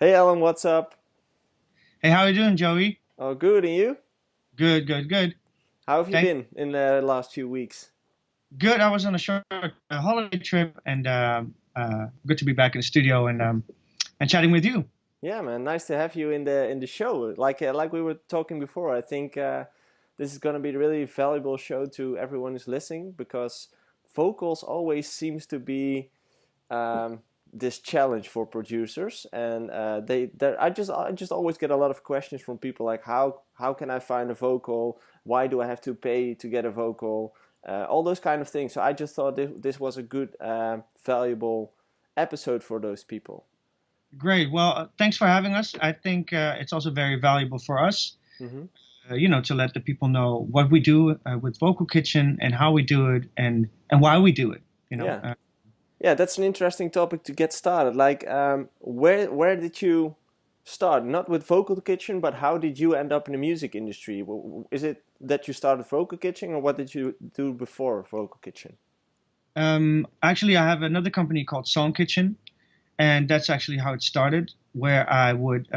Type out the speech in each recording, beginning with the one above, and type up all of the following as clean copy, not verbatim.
Hey Allan, what's up? Hey, how you doing, Joey? Oh, good, and you? Good, good, good. How have you Thank been in the last few weeks? Good. I was on a short holiday trip, and good to be back in the studio and chatting with you. Yeah, man, nice to have you in the show. Like we were talking before, I think this is going to be a really valuable show to everyone who's listening because vocals always seems to be um, this challenge for producers, and I just always get a lot of questions from people like how can I find a vocal? Why do I have to pay to get a vocal? All those kind of things. So I just thought this was a good, valuable episode for those people. Great. Well, thanks for having us. I think it's also very valuable for us, Hmm. to let the people know what we do with Vocal Kitchen and how we do it and why we do it. You know. Yeah, yeah, that's an interesting topic to get started. Like, where did you start? Not with Vocal Kitchen, but how did you end up in the music industry? Is it that you started Vocal Kitchen, or what did you do before Vocal Kitchen? Actually, I have another company called Song Kitchen, and that's actually how it started. Where I would,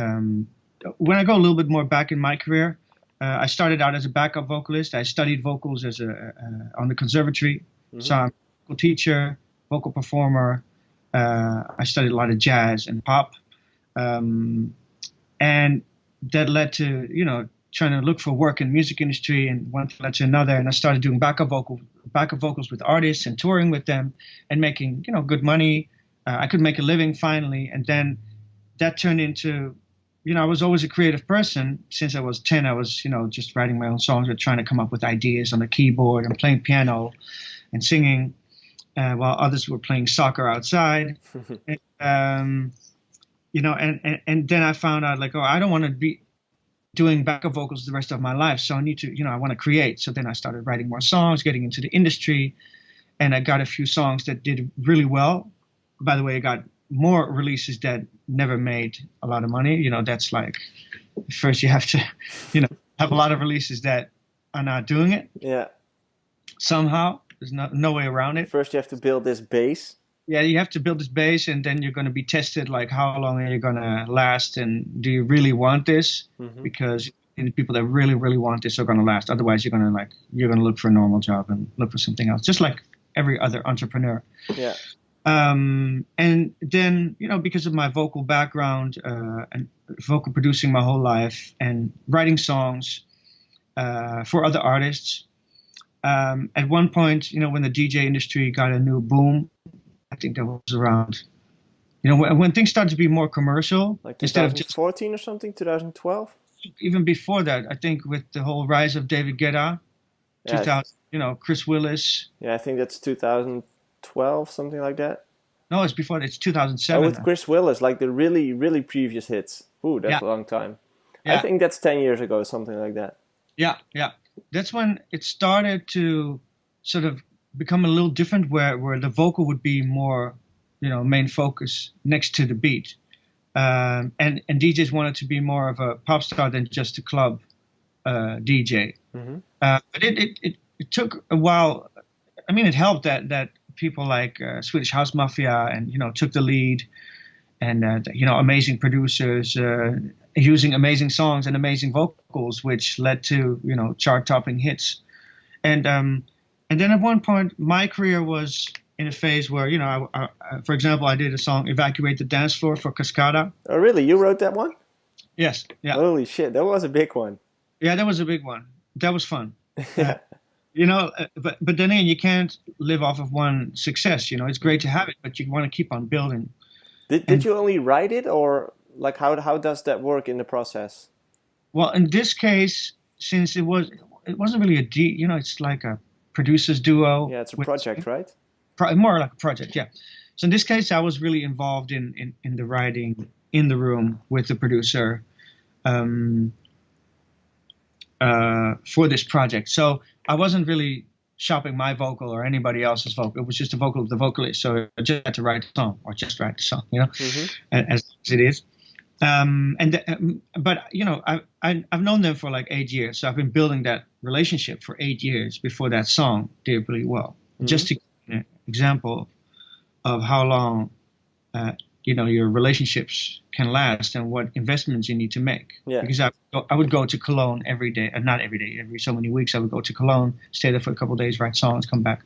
when I go a little bit more back in my career, I started out as a backup vocalist. I studied vocals as on the conservatory, so Hmm. I'm a vocal teacher, vocal performer. I studied a lot of jazz and pop, um, and that led to trying to look for work in the music industry, and one thing led to another, and I started doing backup vocals with artists and touring with them, and making good money. I could make a living finally, and then that turned into, I was always a creative person. Since I was 10, I was, just writing my own songs or trying to come up with ideas on the keyboard and playing piano and singing, while others were playing soccer outside. And, and then I found out like, oh, I don't want to be doing backup vocals the rest of my life. So I need to, I want to create. So then I started writing more songs, getting into the industry, and I got a few songs that did really well. By the way, I got more releases that never made a lot of money. That's like, first you have to, have a lot of releases that are not doing it Yeah. somehow. There's no way around it. First, you have to build this base. Yeah, you have to build this base, and then you're going to be tested. Like, how long are you going to last, and do you really want this? Hmm. Because the people that really, really want this are going to last. Otherwise, you're going to look for a normal job and look for something else, just like every other entrepreneur. Yeah. And then, because of my vocal background and vocal producing my whole life and writing songs for other artists, at one point, when the DJ industry got a new boom, I think that was around, when things started to be more commercial, Like instead of just 2014 or something, 2012. even before that, I think with the whole rise of David Guetta, Yeah, 2000, Chris Willis. yeah, I think that's 2012, something like that. No, it's before that. It's Oh, 2007. with Chris Willis, like the really, really previous hits. Ooh, Yeah, that's a long time. I yeah. think that's 10 years ago, something like that. Yeah, yeah. That's when it started to sort of become a little different, where the vocal would be more, main focus next to the beat. And DJs wanted to be more of a pop star than just a club DJ. Hmm. But it took a while. I mean, it helped that people like Swedish House Mafia and took the lead, and amazing producers using amazing songs and amazing vocals, which led to chart-topping hits. And then at one point, my career was in a phase where for example, I did a song "Evacuate the Dance Floor" for Cascada. Oh, really? You wrote that one? Yes, yeah, Holy shit, that was a big one. yeah, that was a big one. That was fun. Uh, Yeah. but then again, you can't live off of one success. It's great to have it, but you want to keep on building. Did And you only write it, or like how does that work in the process? well, in this case, since it wasn't really it's like a producers duo Yeah, it's a with project, right? more like a project, yeah. So in this case, I was really involved in the writing in the room with the producer, um, for this project. So I wasn't really shopping my vocal or anybody else's vocal. It was just the vocal of the vocalist. So I just had to write the song, or just write the song, Hmm. as it is. But I've known them for like 8 years, so I've been building that relationship for 8 years before that song did really well. Hmm. Just to give you an example of how long your relationships can last and what investments you need to make. Yeah. Because I would go to Cologne every day, not every day, every so many weeks I would go to Cologne, stay there for a couple of days, write songs, come back.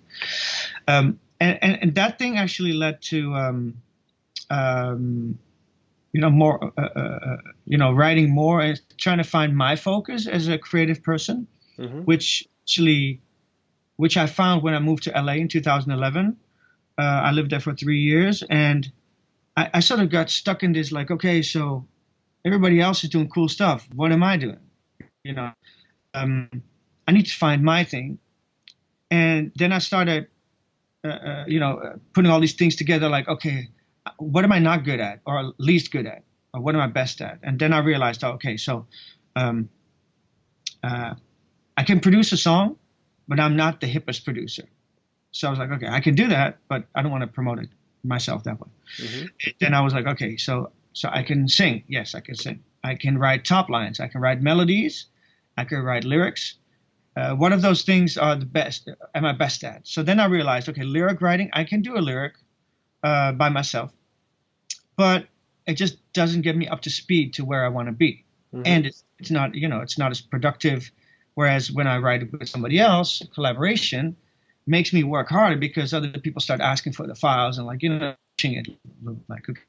And that thing actually led to more writing more and trying to find my focus as a creative person, which I found when I moved to LA in 2011. I lived there for 3 years, and I sort of got stuck in this, like, okay, so everybody else is doing cool stuff. What am I doing? I need to find my thing. And then I started, putting all these things together, like, okay, what am I not good at or least good at? Or what am I best at? And then I realized, okay, so I can produce a song, but I'm not the hippest producer. So I was like, okay, I can do that, but I don't want to promote it myself that way. Then I was like, okay, so I can sing. Yes, I can sing. I can write top lines. I can write melodies. I can write lyrics. What of those things are the best? Am I best at? So then I realized, okay, lyric writing, I can do a lyric by myself, but it just doesn't get me up to speed to where I want to be, and it's not as productive. Whereas when I write with somebody else, collaboration makes me work harder because other people start asking for the files and pushing it, like, okay,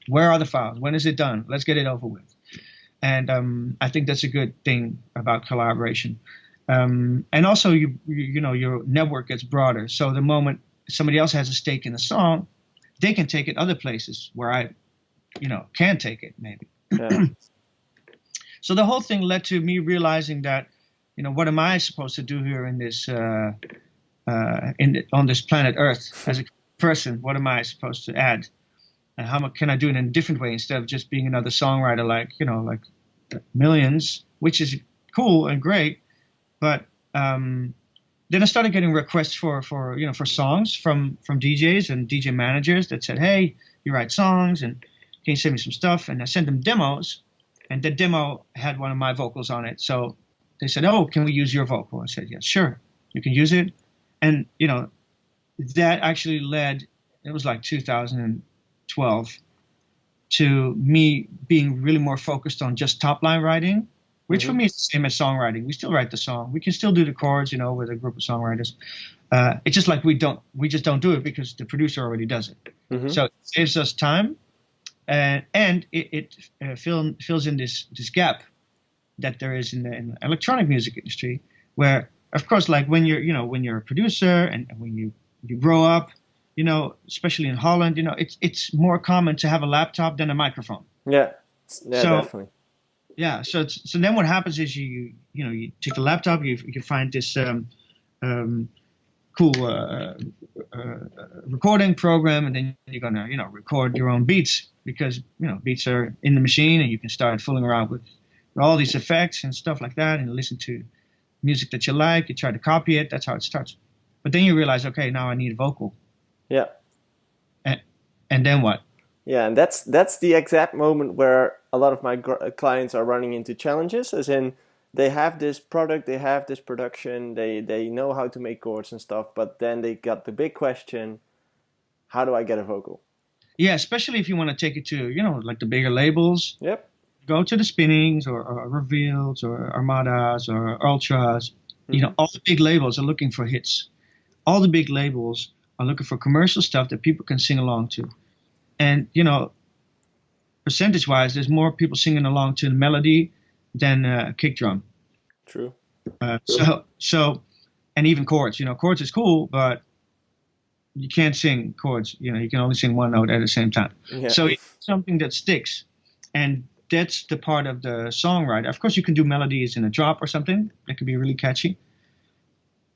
where are the files? When is it done? Let's get it over with. And I think that's a good thing about collaboration. And also, your network gets broader. So the moment somebody else has a stake in the song, they can take it other places where I, can't take it maybe. Yeah. So the whole thing led to me realizing that, what am I supposed to do here in this, on this planet Earth as a person? What am I supposed to add? And how can I do it in a different way instead of just being another songwriter like millions, which is cool and great. But then I started getting requests for songs from DJs and DJ managers that said, hey, you write songs and can you send me some stuff? And I sent them demos, and the demo had one of my vocals on it. So they said, oh, can we use your vocal? I said, yes, sure, you can use it. And, that actually led, it was like 2012, to me being really more focused on just top line writing, which for me is the same as songwriting. We still write the song. We can still do the chords, with a group of songwriters. It's just like we just don't do it because the producer already does it. So it saves us time, and it fills in this gap that there is in the electronic music industry, where, of course, like when you're a producer and when you grow up, especially in Holland, it's more common to have a laptop than a microphone. Yeah, so, definitely. Yeah, so then what happens is you take the laptop, you find this cool recording program, and then you're gonna record your own beats because beats are in the machine, and you can start fooling around with all these effects and stuff like that, and listen to music that you like. You try to copy it. That's how it starts. But then you realize, okay, now I need a vocal. Yeah. And then what? Yeah, and that's the exact moment where a lot of my clients are running into challenges, as in they have this product, they have this production, they know how to make chords and stuff, but then they got the big question, how do I get a vocal? Yeah, especially if you want to take it to, like the bigger labels. Yep. Go to the Spinnings or Reveals or Armadas or Ultras. All the big labels are looking for hits. All the big labels are looking for commercial stuff that people can sing along to. And, percentage-wise, there's more people singing along to the melody than kick drum. True. So, and even chords. Chords is cool, but you can't sing chords. You can only sing one note at the same time. Yeah. So it's something that sticks. And that's the part of the songwriter. Of course, you can do melodies in a drop or something. That could be really catchy.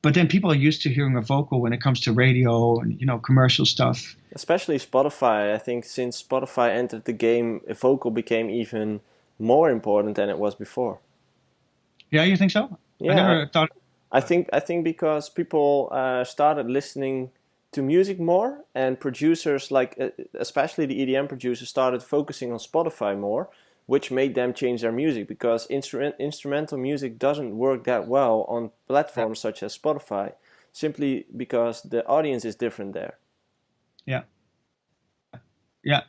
But then people are used to hearing a vocal when it comes to radio and, commercial stuff. Especially Spotify. I think since Spotify entered the game, a vocal became even more important than it was before. Yeah, you think so? Yeah. I never thought... I think because people started listening to music more, and producers, like especially the EDM producers, started focusing on Spotify more, which made them change their music, because instrumental music doesn't work that well on platforms such as Spotify, simply because the audience is different there. Yeah. Yeah.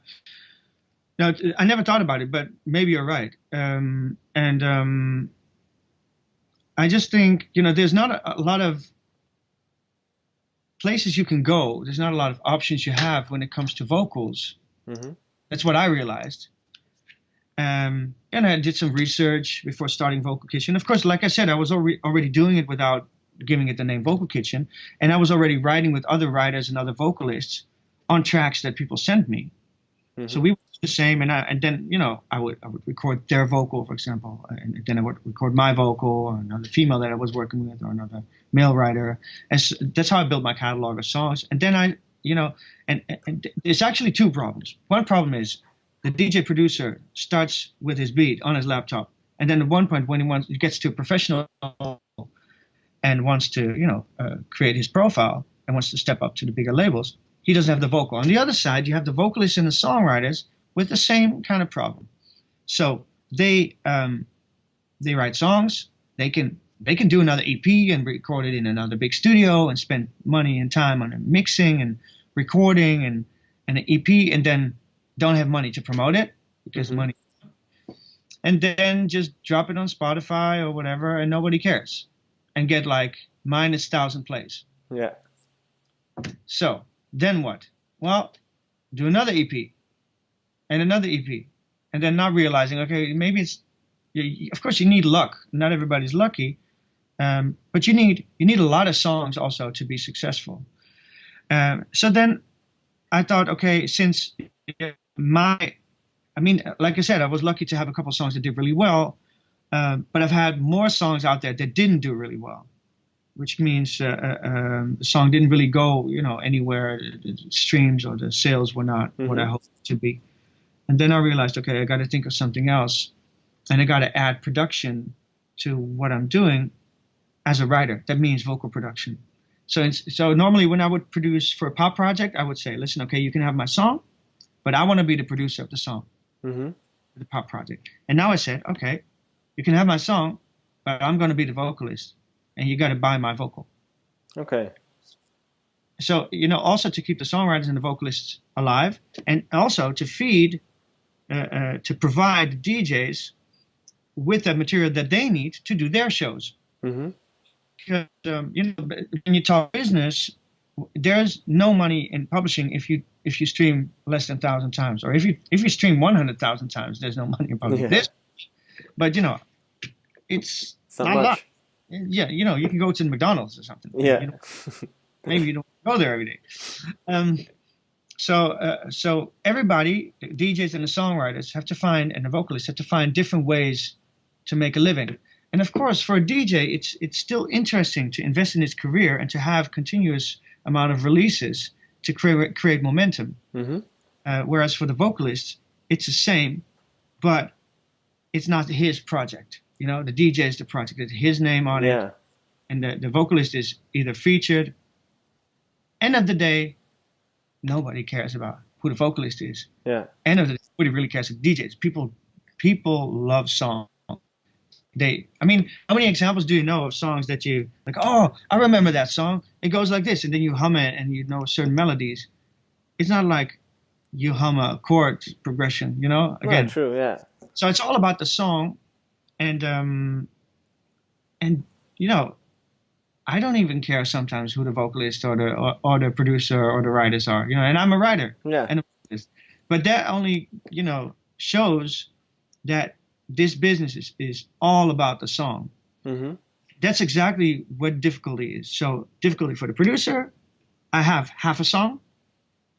No, I never thought about it, but maybe you're right. I just think, there's not a lot of places you can go. There's not a lot of options you have when it comes to vocals. Mm-hmm. That's what I realized. And I did some research before starting Vocalkitchen. Of course, like I said, I was already doing it without giving it the name Vocalkitchen. And I was already writing with other writers and other vocalists on tracks that people sent me. Mm-hmm. So we were the same. And then, I would record their vocal, for example. And then I would record my vocal, or another female that I was working with, or another male writer. And so that's how I built my catalog of songs. And then and there's actually two problems. One problem is the DJ producer starts with his beat on his laptop, and then at one point when he gets to a professional and wants to, create his profile and wants to step up to the bigger labels, he doesn't have the vocal. On the other side, you have the vocalists and the songwriters with the same kind of problem. So they write songs. They can do another EP and record it in another big studio and spend money and time on mixing and recording and an EP, and then don't have money to promote it because mm-hmm. money, and then just drop it on Spotify or whatever, and nobody cares, and get like -1,000 plays. Yeah. So then what? Well, do another EP and another EP, and then not realizing, okay, maybe it's, of course you need luck. Not everybody's lucky, but you need a lot of songs also to be successful. So then I thought, okay, since like I said, I was lucky to have a couple songs that did really well, but I've had more songs out there that didn't do really well, which means the song didn't really go, anywhere. The streams or the sales were not mm-hmm. what I hoped it to be. And then I realized, okay, I got to think of something else, and I got to add production to what I'm doing as a writer. That means vocal production. So normally when I would produce for a pop project, I would say, listen, okay, you can have my song, but I want to be the producer of the song, mm-hmm. the pop project. And now I said, okay, you can have my song, but I'm going to be the vocalist, and you got to buy my vocal. Okay. So, also to keep the songwriters and the vocalists alive, and also to feed, to provide DJs with the material that they need to do their shows. Mm-hmm. Because, when you talk business, there's no money in publishing if you stream less than 1,000 times, or if you stream 100,000 times, there's no money in publishing. Yeah. But it's not not a much. lot. Yeah, you can go to McDonald's or something. Yeah. Maybe you don't go there every day. So everybody, the DJs and the songwriters have to find, and the vocalists have to find different ways to make a living. And of course, for a DJ, it's still interesting to invest in his career and to have continuous amount of releases to create momentum. Mm-hmm. Whereas for the vocalist, it's the same, but it's not his project. The DJ is the project. It's his name on it. And the vocalist is either featured. End of the day, nobody cares about who the vocalist is. Yeah. End of the day, nobody really cares about DJs. People love songs. How many examples do you know of songs that you like? Oh, I remember that song. It goes like this, and then you hum it, and you know certain melodies. It's not like you hum a chord progression, Again, right, true, yeah. So it's all about the song, and I don't even care sometimes who the vocalist or the producer or the writers are, And I'm a writer, and a vocalist, but that only shows that this business is all about the song. Mm-hmm. That's exactly what difficulty is. So difficulty for the producer, I have half a song.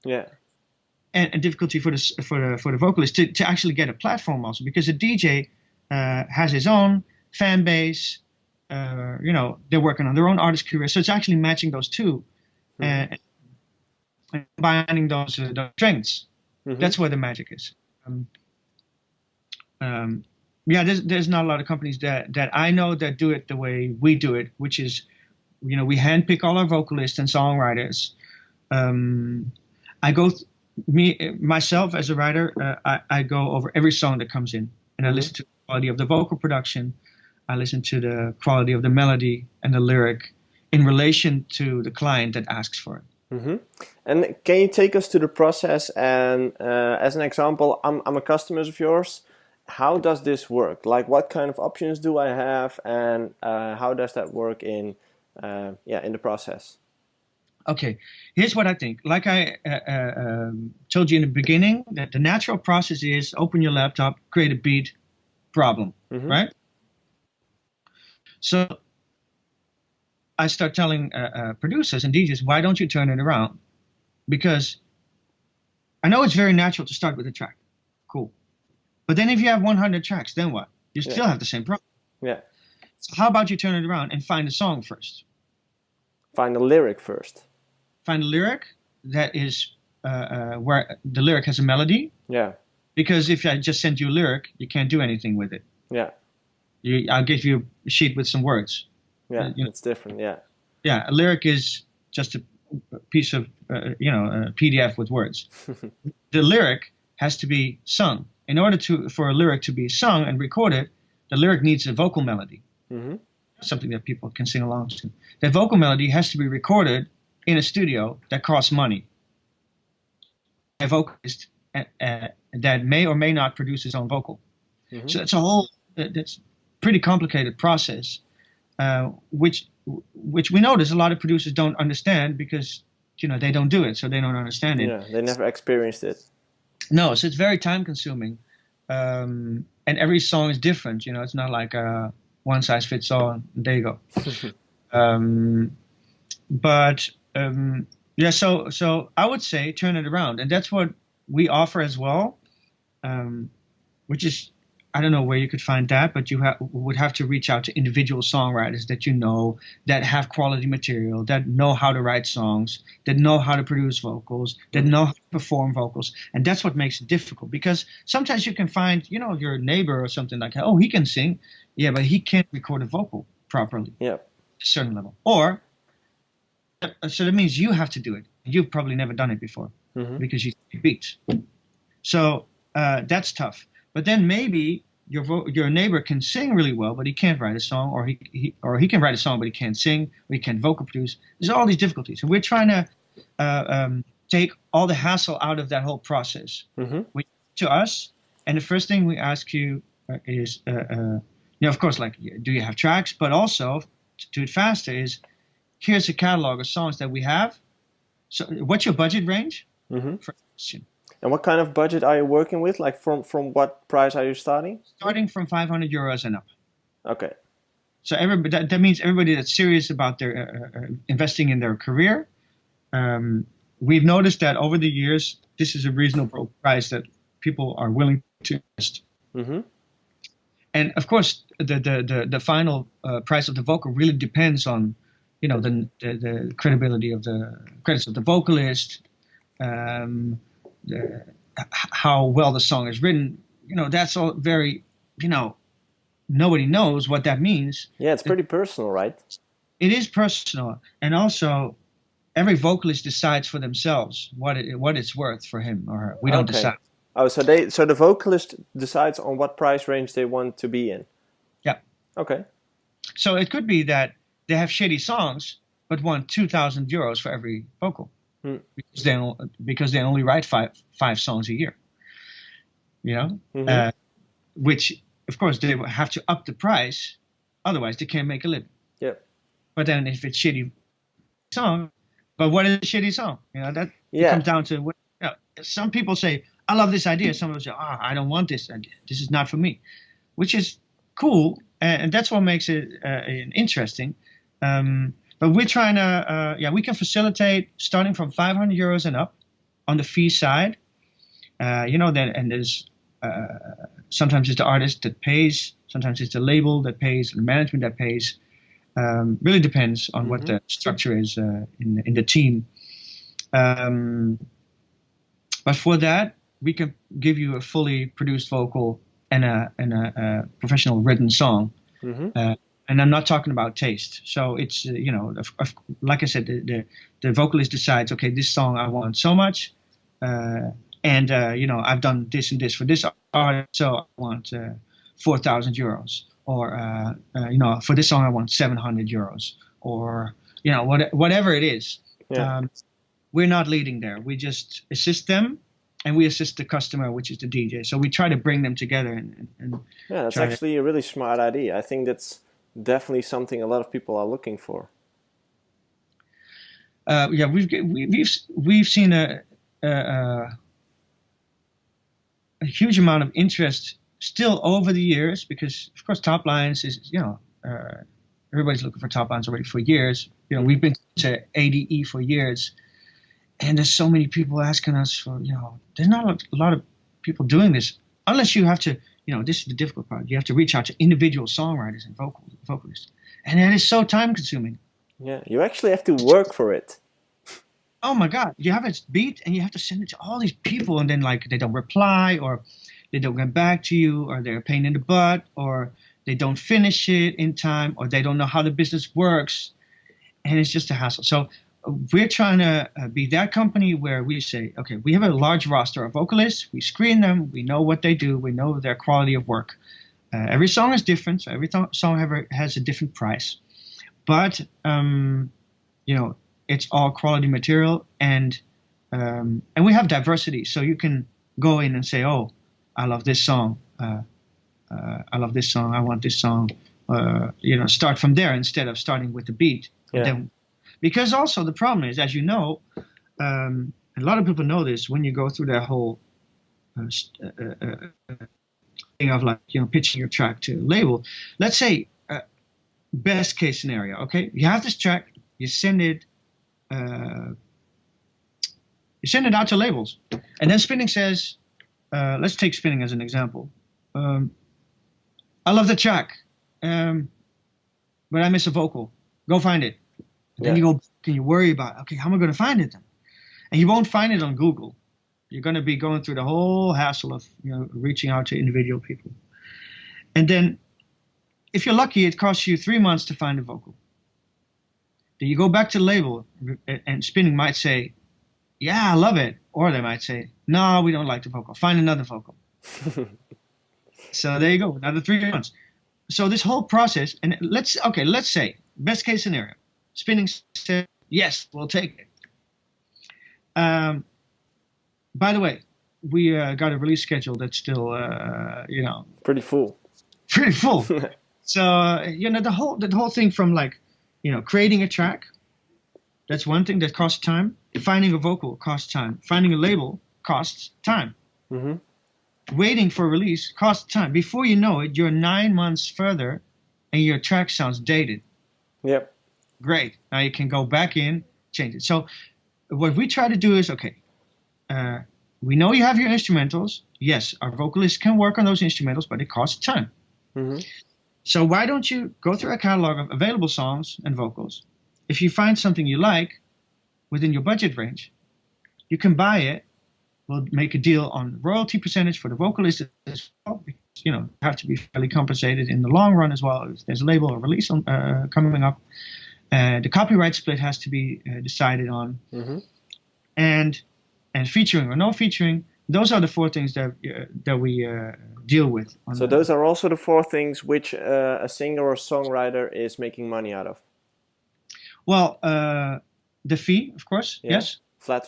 Yeah. And difficulty for the vocalist to actually get a platform also, because a DJ has his own fan base. They're working on their own artist career. So it's actually matching those two, and combining those strengths. Mm-hmm. That's where the magic is. There's not a lot of companies that I know that do it the way we do it, which is, we handpick all our vocalists and songwriters. I go, myself as a writer, I go over every song that comes in, and I listen to the quality of the vocal production. I listen to the quality of the melody and the lyric in relation to the client that asks for it. Hmm. And can you take us to the process? And as an example, I'm a customer of yours. How does this work? Like, what kind of options do I have, and how does that work in in the process? Okay, here's what I think. Like I told you in the beginning, that the natural process is open your laptop, create a beat, problem, right? So I start telling producers and DJs, why don't you turn it around? Because I know it's very natural to start with a track. Cool. But then if you have 100 tracks, then what? You still have the same problem. Yeah. So how about you turn it around and find a song first? Find a lyric first. Find a lyric that is where the lyric has a melody. Yeah. Because if I just send you a lyric, you can't do anything with it. Yeah. I'll give you a sheet with some words. Yeah, it's different. Yeah. Yeah, a lyric is just a piece of, a PDF with words. The lyric has to be sung. In order for a lyric to be sung and recorded, the lyric needs a vocal melody. Something that people can sing along to. That vocal melody has to be recorded in a studio that costs money. A vocalist that may or may not produce his own vocal. So it's that's pretty complicated process, which we notice a lot of producers don't understand because they don't do it, so they don't understand it. Yeah, they never experienced it. No, so it's very time consuming, and every song is different. It's not like one size fits all. And there you go. So I would say turn it around, and that's what we offer as well, which is, I don't know where you could find that, but you would have to reach out to individual songwriters that have quality material, that know how to write songs, that know how to produce vocals, that know how to perform vocals. And that's what makes it difficult, because sometimes you can find, your neighbor or something like, oh, he can sing. Yeah, but he can't record a vocal properly. Yeah. At a certain level. Or, so that means you have to do it. You've probably never done it before because you beats. So that's tough. But then maybe your neighbor can sing really well, but he can't write a song, or he can write a song, but he can't sing, or he can't vocal produce. There's all these difficulties, and we're trying to take all the hassle out of that whole process. To us, and the first thing we ask you is, of course, like, do you have tracks? But also, to do it faster, is here's a catalog of songs that we have. So, what's your budget range? First question. And what kind of budget are you working with? Like from what price are you starting? Starting from 500 euros and up. Okay. So that means everybody that's serious about their investing in their career. We've noticed that over the years, this is a reasonable price that people are willing to invest. And of course, the final price of the vocal really depends on, the credibility of the credits of the vocalist. How well the song is written, that's all very, nobody knows what that means. Yeah, it's pretty personal, right? It is personal, and also every vocalist decides for themselves what it's worth for him or her. We don't decide. Oh, so the vocalist decides on what price range they want to be in. Yeah. Okay. So it could be that they have shitty songs, but want 2,000 euros for every vocal. Because they only write five songs a year, which of course they will have to up the price, otherwise they can't make a living. Yeah. But then if it's shitty song, but what is a shitty song? That comes down to what. Some people say, I love this idea. Some people say, I don't want this idea. This is not for me, which is cool, and that's what makes it interesting. But we're trying to, we can facilitate starting from 500 euros and up on the fee side. And there's sometimes it's the artist that pays, sometimes it's the label that pays, the management that pays. Really depends on what the structure is in the team. But for that, we can give you a fully produced vocal and a professional written song. And I'm not talking about taste. So it's, like I said, the vocalist decides, okay, this song I want so much. And I've done this and this for this artist, so I want 4,000 euros. Or, for this song I want 700 euros. Or, whatever it is. Yeah. we're not leading there. We just assist them, and we assist the customer, which is the DJ. So we try to bring them together. And yeah, that's actually a really smart idea. I think that's definitely something a lot of people are looking for. Yeah, we've seen a huge amount of interest still over the years, because of course Toplines is, everybody's looking for Toplines already for years. We've been to ADE for years, and there's so many people asking us for, there's not a lot of people doing this, unless you have to, this is the difficult part. You have to reach out to individual songwriters and vocalists, and that is so time consuming. Yeah, you actually have to work for it. Oh my God, you have a beat and you have to send it to all these people, and then like they don't reply, or they don't get back to you, or they're a pain in the butt, or they don't finish it in time, or they don't know how the business works, and it's just a hassle. So we're trying to be that company where we say, okay, we have a large roster of vocalists, we screen them, we know what they do, we know their quality of work. Every song is different, so every song has a different price. But, it's all quality material, and we have diversity. So you can go in and say, oh, I love this song. I love this song. I want this song. Start from there instead of starting with the beat. Yeah. Then, because also the problem is, as you know, a lot of people know this, when you go through that whole thing of like, pitching your track to a label. Let's say, best case scenario, okay? You have this track, you send it out to labels, and then Spinning says, let's take Spinning as an example. I love the track, but I miss a vocal. Go find it. And then you go, can you worry about, okay, how am I going to find it then? And you won't find it on Google. You're going to be going through the whole hassle of reaching out to individual people. And then, if you're lucky, it costs you 3 months to find a vocal. Then you go back to the label, and Spinning might say, yeah, I love it. Or they might say, no, we don't like the vocal. Find another vocal. So there you go, another 3 months. So this whole process, and let's say, best case scenario, Spinning said, yes, we'll take it. By the way, we got a release schedule that's still, pretty full. Pretty full. So, the whole thing from like, creating a track, that's one thing that costs time. Finding a vocal costs time. Finding a label costs time. Mm-hmm. Waiting for release costs time. Before you know it, you're 9 months further and your track sounds dated. Yep. Great. Now you can go back in, change it. So what we try to do is, okay, we know you have your instrumentals. Yes, our vocalists can work on those instrumentals, but it costs time. Mm-hmm. So why don't you go through a catalog of available songs and vocals? If you find something you like within your budget range, you can buy it. We'll make a deal on royalty percentage for the vocalist as well. Because, you have to be fairly compensated in the long run as well. If there's a label or release coming up. The copyright split has to be decided on. Mm-hmm. And featuring or no featuring, those are the 4 things that we deal with. So those are also the 4 things which a singer or songwriter is making money out of. Well, the fee, of course, yeah. Yes. Flat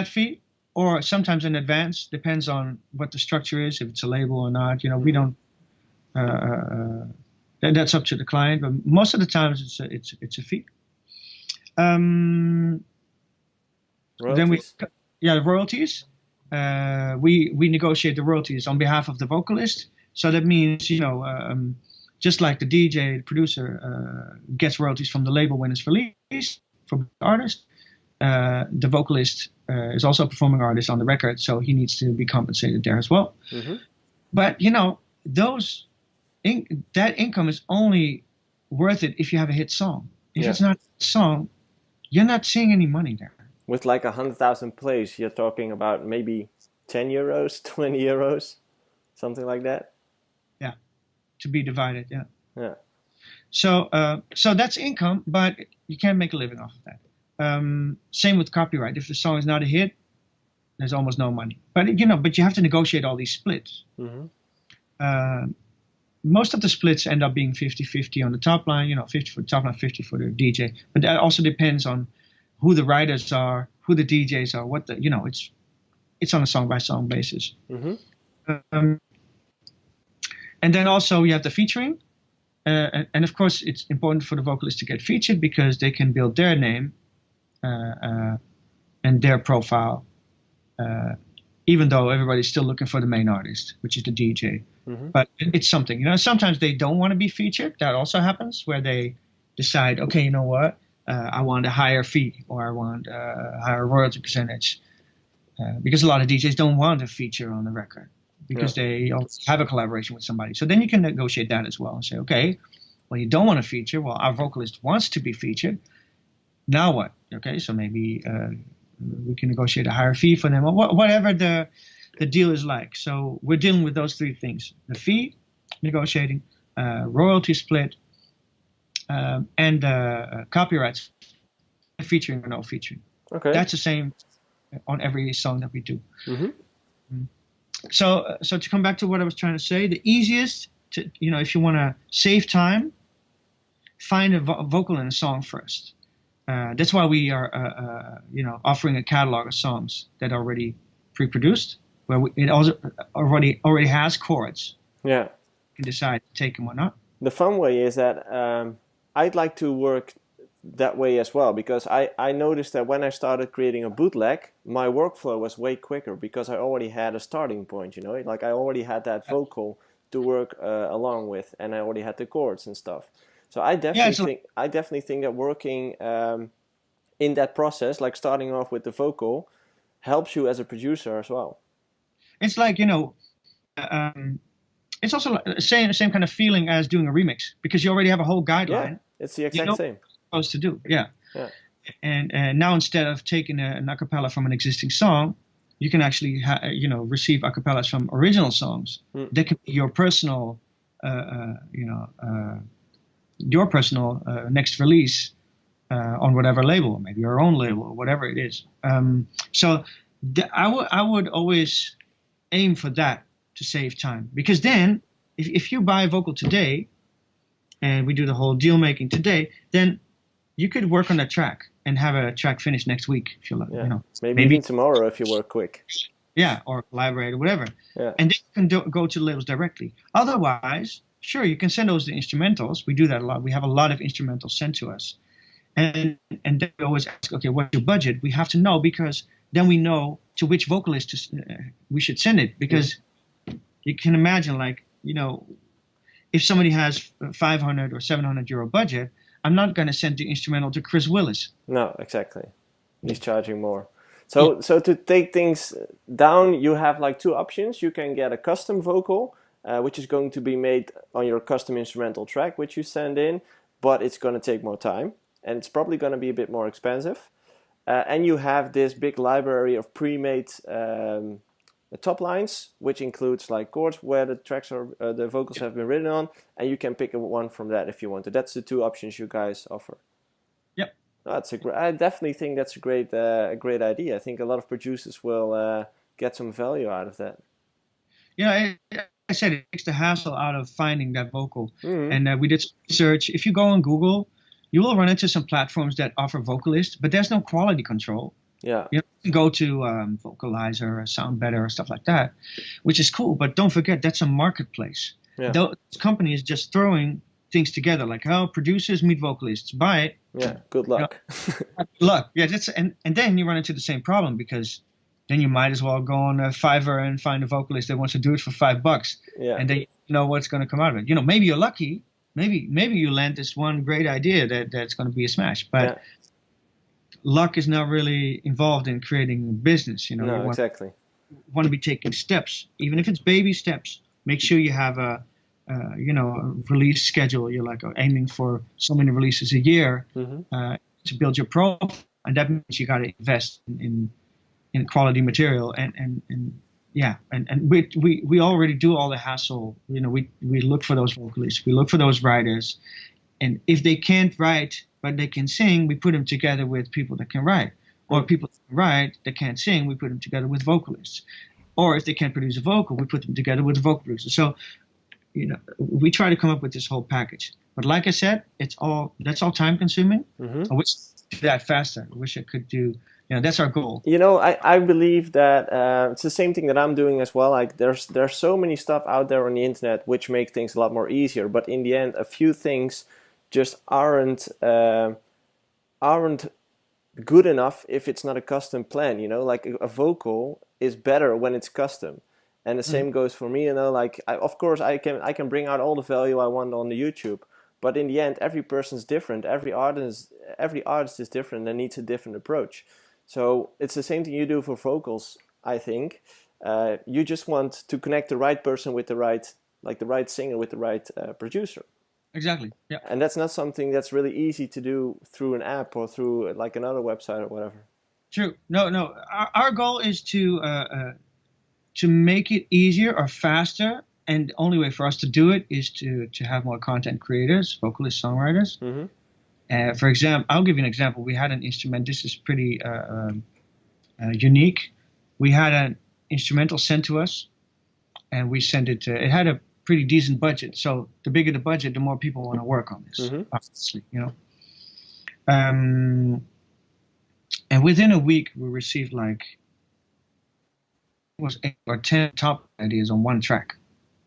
fee, or sometimes in advance, depends on what the structure is, if it's a label or not. We don't. That's up to the client, but most of the times it's a fee. royalties? Then the royalties. We negotiate the royalties on behalf of the vocalist. So that means, just like the DJ, the producer gets royalties from the label when it's released from the artist, the vocalist is also a performing artist on the record, so he needs to be compensated there as well. Mm-hmm. But, that income is only worth it if you have a hit song. If it's not a song, you're not seeing any money there. With like 100,000 plays, you're talking about maybe 10 euros, 20 euros, something like that. Yeah, to be divided. Yeah. Yeah. So that's income, but you can't make a living off of that. Same with copyright. If the song is not a hit, there's almost no money. But you have to negotiate all these splits. Mm-hmm. Most of the splits end up being 50-50 on the top line. 50 for the top line, 50 for the DJ. But that also depends on who the writers are, who the DJs are, it's on a song by song basis. And then also you have the featuring, and of course it's important for the vocalist to get featured because they can build their name and their profile, even though everybody's still looking for the main artist, which is the DJ. But it's something, sometimes they don't want to be featured. That also happens where they decide, okay, you know what, I want a higher fee, or I want a higher royalty percentage, because a lot of DJs don't want a feature on the record because they have a collaboration with somebody. So then you can negotiate that as well and say, okay, well, you don't want a feature. Well, our vocalist wants to be featured. Now what? Okay, so maybe we can negotiate a higher fee for them, or whatever the deal is like. So we're dealing with those three things: the fee, negotiating, royalty split, and copyrights, featuring or no featuring. Okay, that's the same on every song that we do. So to come back to what I was trying to say, the easiest to, if you want to save time, find a vocal in a song first. That's why we are, offering a catalog of songs that are already pre-produced, where it also already has chords. Yeah, you can decide to take them or not. The fun way is that I'd like to work that way as well, because I noticed that when I started creating a bootleg, my workflow was way quicker because I already had a starting point. Like I already had that vocal to work along with, and I already had the chords and stuff. So I definitely think that working in that process, like starting off with the vocal, helps you as a producer as well. It's like, it's also the same kind of feeling as doing a remix, because you already have a whole guideline. Yeah, it's the exact same. What you're supposed to do, yeah. And now instead of taking an acapella from an existing song, you can actually receive acapellas from original songs. That can be your personal next release on whatever label, maybe your own label or whatever it is. So I would always aim for that to save time, because then if you buy a vocal today and we do the whole deal making today, then you could work on that track and have a track finished next week if you like. Yeah. Maybe even tomorrow if you work quick. Yeah, or collaborate or whatever. Yeah. And then you can go to the labels directly. Otherwise, sure, you can send those the instrumentals. We do that a lot. We have a lot of instrumentals sent to us. And then we always ask, okay, what's your budget? We have to know, because then we know to which vocalist we should send it. Because you can imagine, if somebody has 500 or 700 euro budget, I'm not going to send the instrumental to Chris Willis. No, exactly. He's charging more. So to take things down, you have like two options. You can get a custom vocal, which is going to be made on your custom instrumental track, which you send in, but it's going to take more time, and it's probably going to be a bit more expensive. And you have this big library of pre-made top lines, which includes like chords where the tracks are, the vocals have been written on, and you can pick one from that if you want to. That's the two options you guys offer. Yep. I definitely think that's a great idea. I think a lot of producers will get some value out of that. Yeah, I said it takes the hassle out of finding that vocal. And we did some research. If you go on Google, you will run into some platforms that offer vocalists, but there's no quality control. Yeah, you can go to Vocalizer or Sound Better or stuff like that, which is cool. But don't forget, that's a marketplace. Yeah. This company is just throwing things together, like, oh, producers meet vocalists, buy it. Yeah, good luck. Good luck. Yeah, and then you run into the same problem, because then you might as well go on Fiverr and find a vocalist that wants to do it for $5. Yeah. And then you know what's going to come out of it. Maybe you're lucky. Maybe you land this one great idea that's going to be a smash. But luck is not really involved in creating a business. No, exactly. You want to be taking steps, even if it's baby steps. Make sure you have a release schedule. You're like aiming for so many releases a year to build your profile, and that means you got to invest in quality material and we already do all the hassle. We look for those vocalists, we look for those writers, and if they can't write but they can sing, we put them together with people that can write, or people that can write that can't sing, we put them together with vocalists, or if they can't produce a vocal, we put them together with a vocal producer. So we try to come up with this whole package. But like I said, that's all time consuming, which do that faster. I wish I could do. That's our goal. I believe that it's the same thing that I'm doing as well. Like there's so many stuff out there on the internet which make things a lot more easier. But in the end, a few things just aren't good enough if it's not a custom plan. Like a vocal is better when it's custom. And the same goes for me, like of course I can bring out all the value I want on the YouTube, but in the end every person's different, every artist is different and needs a different approach. So it's the same thing you do for vocals, I think. You just want to connect the right person with the right singer with the right producer. Exactly. Yeah. And that's not something that's really easy to do through an app or through like another website or whatever. True. No. Our goal is to make it easier or faster, and the only way for us to do it is to have more content creators, vocalists, songwriters. Mm-hmm. For example, I'll give you an example. We had an instrument. This is pretty unique. We had an instrumental sent to us, and we sent it to. It had a pretty decent budget. So the bigger the budget, the more people want to work on this. Mm-hmm. Obviously, And within a week, we received was 8 or 10 top ideas on one track,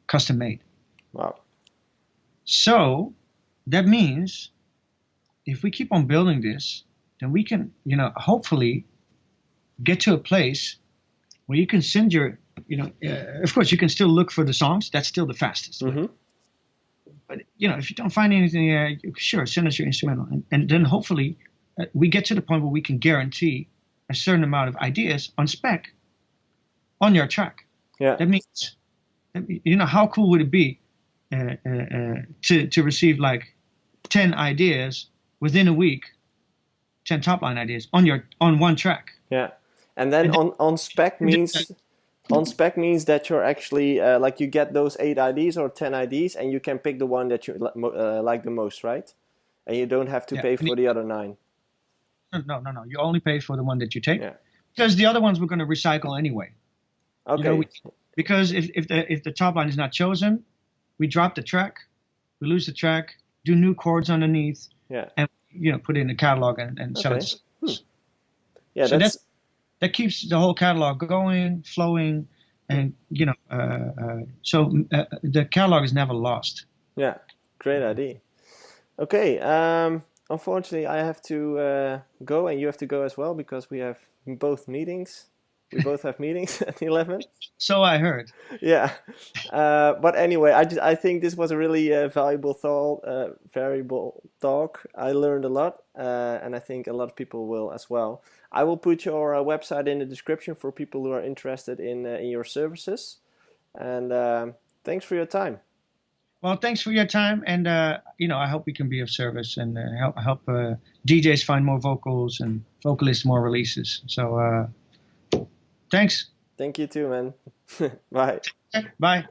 custom made. Wow. So that means if we keep on building this, then we can, hopefully get to a place where you can send your, of course you can still look for the songs. That's still the fastest. Mm-hmm. But, if you don't find anything, sure, send us your instrumental. And then hopefully we get to the point where we can guarantee a certain amount of ideas on spec on your track. Yeah. That means, how cool would it be to receive 10 ideas within a week, 10 top line ideas on one track. Yeah. And then on spec means that you're actually you get those 8 IDs or 10 IDs and you can pick the one that you like the most, right? And you don't have to pay for the other 9. No. You only pay for the one that you take, because the other ones we're going to recycle anyway. Okay. Because if the top line is not chosen, we drop the track, we lose the track, do new chords underneath, and put it in the catalog and sell it. Yeah, so that keeps the whole catalog going, flowing, and so the catalog is never lost. Yeah, great idea. Okay, unfortunately I have to go, and you have to go as well because we have both meetings. We both have meetings at 11. So I heard. Yeah, but anyway, I think this was a really valuable talk. I learned a lot, and I think a lot of people will as well. I will put your website in the description for people who are interested in your services. And thanks for your time. Well, thanks for your time, and I hope we can be of service and help DJs find more vocals and vocalists more releases. So. Thanks. Thank you too, man. Bye. Bye.